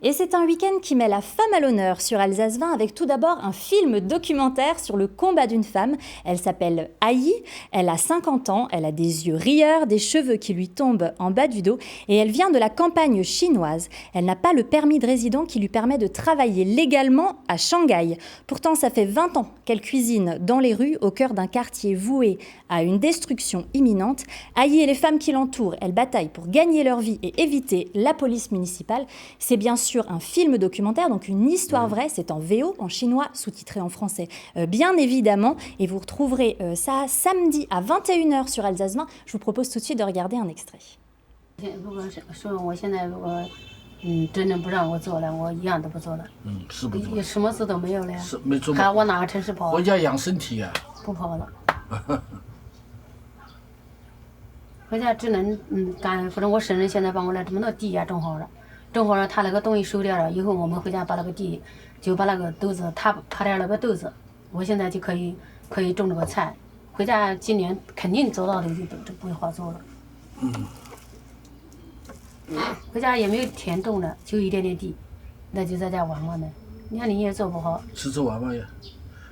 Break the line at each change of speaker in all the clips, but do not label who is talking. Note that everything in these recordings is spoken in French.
Et c'est un week-end qui met la femme à l'honneur sur Alsace 20 avec tout d'abord un film documentaire sur le combat d'une femme. Elle s'appelle Ayi, elle a 50 ans, elle a des yeux rieurs, des cheveux qui lui tombent en bas du dos et elle vient de la campagne chinoise. Elle n'a pas le permis de résident qui lui permet de travailler légalement à Shanghai. Pourtant, ça fait 20 ans qu'elle cuisine dans les rues au cœur d'un quartier voué à une destruction imminente. Ayi et les femmes qui l'entourent, elles bataillent pour gagner leur vie et éviter la police municipale. C'est bien sûr un film documentaire, donc une histoire vraie, c'est en VO, en chinois, sous-titré en français, bien évidemment, et vous retrouverez ça samedi à 21h sur Alsace 20. Je vous propose tout de suite de regarder un extrait.
真的不让我做了，我一样都不做了。
是不做，
什么事都没有了呀。
是没做。
看往哪个城市跑？
回家养身体呀。
不跑了。回家只能干，反正我婶婶现在把我那这么多地呀种好了，他那个东西收掉了，以后我们回家把那个地就把那个豆子，他点那个豆子，我现在就可以种这个菜，回家今年肯定走到的就不会好做了。回家也没有田种的，就一点点地，那就在家玩玩呢。你看你也做不好，
吃着玩玩呀。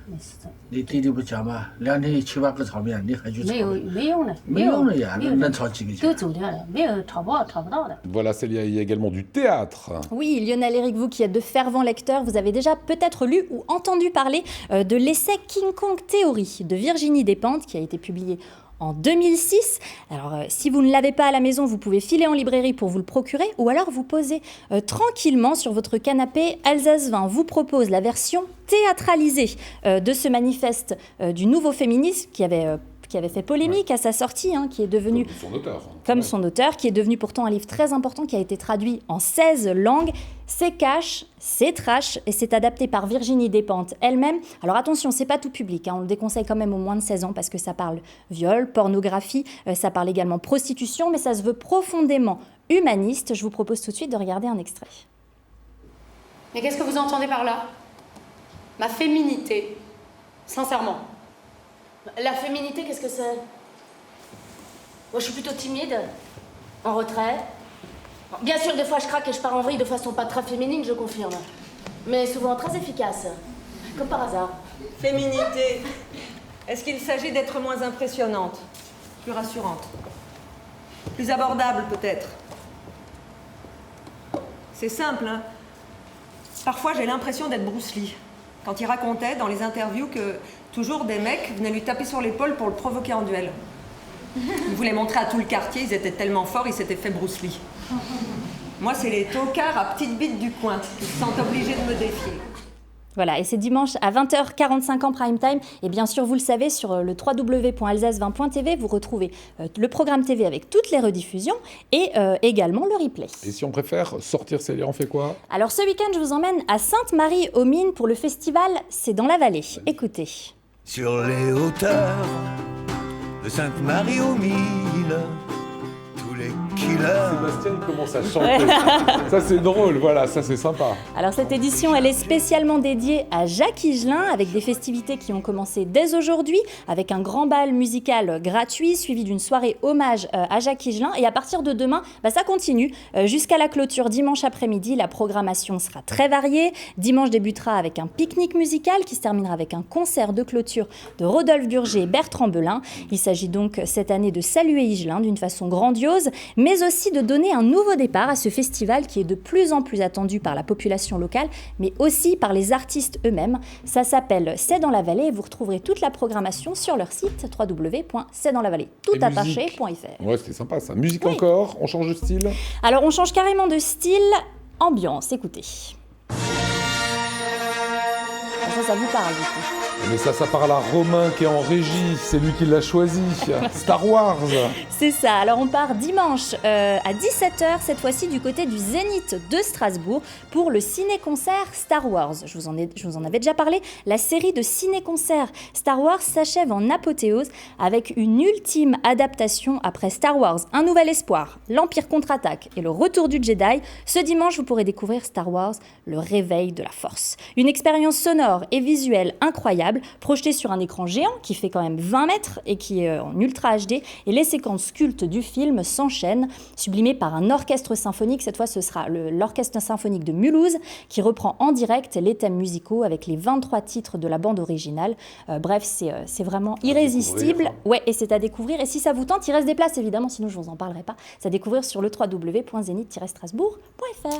没事的。
你弟弟不讲吗？2天7、8个炒面，你还去炒？
没用的，
没用的呀，能炒几个钱？
都走掉了，没有炒不到的。
Voilà, il y a également du théâtre.
Oui, Lionel Éric, vous qui êtes de fervents lecteurs, vous avez déjà peut-être lu ou entendu parler de l'essai King Kong Theory de Virginie Despentes qui a été publié en 2006. Alors, si vous ne l'avez pas à la maison, vous pouvez filer en librairie pour vous le procurer ou alors vous poser tranquillement sur votre canapé. Alsace 20 vous propose la version théâtralisée de ce manifeste du nouveau féminisme qui avait fait polémique à sa sortie, qui est devenu, comme son auteur, qui est devenu pourtant un livre très important, qui a été traduit en 16 langues. C'est cash, c'est trash, et c'est adapté par Virginie Despentes elle-même. Alors attention, c'est pas tout public, on le déconseille quand même aux moins de 16 ans, parce que ça parle viol, pornographie, ça parle également prostitution, mais ça se veut profondément humaniste. Je vous propose tout de suite de regarder un extrait.
Mais qu'est-ce que vous entendez par là? Ma féminité, sincèrement.
La féminité, qu'est-ce que c'est? Moi, je suis plutôt timide, en retrait. Bien sûr, des fois, je craque et je pars en vrille de façon pas très féminine, je confirme. Mais souvent très efficace, comme par hasard.
Féminité. Est-ce qu'il s'agit d'être moins impressionnante, plus rassurante, plus abordable peut-être? C'est simple, hein. Parfois, j'ai l'impression d'être Bruce Lee, quand il racontait dans les interviews que toujours des mecs venaient lui taper sur l'épaule pour le provoquer en duel. Il voulait montrer à tout le quartier, ils étaient tellement forts, ils s'étaient fait Bruce Lee. Moi, c'est les tocards à petite bite du coin qui se sentent obligés de me défier.
Voilà, et c'est dimanche à 20h45 en prime time. Et bien sûr, vous le savez, sur le www.alsace20.tv, vous retrouvez le programme TV avec toutes les rediffusions et également le replay.
Et si on préfère sortir ses liens, on fait quoi?
Alors ce week-end, je vous emmène à Sainte-Marie-aux-Mines pour le festival C'est dans la vallée. Écoutez.
Sur les hauteurs de Sainte-Marie-aux-Mines, tous les killers.
Sébastien, il commence à chanter. Ça, c'est drôle, voilà, ça, c'est sympa.
Alors, cette édition, elle est spécialement dédiée à Jacques Higelin, avec des festivités qui ont commencé dès aujourd'hui, avec un grand bal musical gratuit, suivi d'une soirée hommage à Jacques Higelin. Et à partir de demain, ça continue jusqu'à la clôture dimanche après-midi. La programmation sera très variée. Dimanche débutera avec un pique-nique musical qui se terminera avec un concert de clôture de Rodolphe Burger et Bertrand Belin. Il s'agit donc cette année de saluer Higelin d'une façon grandiose, mais aussi de donner un nouveau départ à ce festival qui est de plus en plus attendu par la population locale, mais aussi par les artistes eux-mêmes. Ça s'appelle C'est dans la vallée et vous retrouverez toute la programmation sur leur site www.c'estdanslavallée.fr.
Ouais, c'était sympa ça. Musique encore, on change de style?
Alors on change carrément de style, ambiance, écoutez. Ça vous parle du coup.
Mais ça parle à Romain qui est en régie, c'est lui qui l'a choisi. Star Wars.
C'est ça, alors on part dimanche à 17h, cette fois-ci du côté du Zénith de Strasbourg, pour le ciné-concert Star Wars. Je vous en avais déjà parlé, la série de ciné-concerts Star Wars s'achève en apothéose avec une ultime adaptation après Star Wars, Un Nouvel Espoir, L'Empire contre-attaque et le Retour du Jedi. Ce dimanche, vous pourrez découvrir Star Wars, le réveil de la Force. Une expérience sonore et visuelle incroyable. incroyable, projeté sur un écran géant qui fait quand même 20 mètres et qui est en ultra HD. Et les séquences cultes du film s'enchaînent, sublimées par un orchestre symphonique. Cette fois, ce sera l'orchestre symphonique de Mulhouse qui reprend en direct les thèmes musicaux avec les 23 titres de la bande originale. Bref, c'est vraiment irrésistible. Ouais, et c'est à découvrir. Et si ça vous tente, il reste des places évidemment, sinon je ne vous en parlerai pas. C'est à découvrir sur le www.zenith-strasbourg.fr.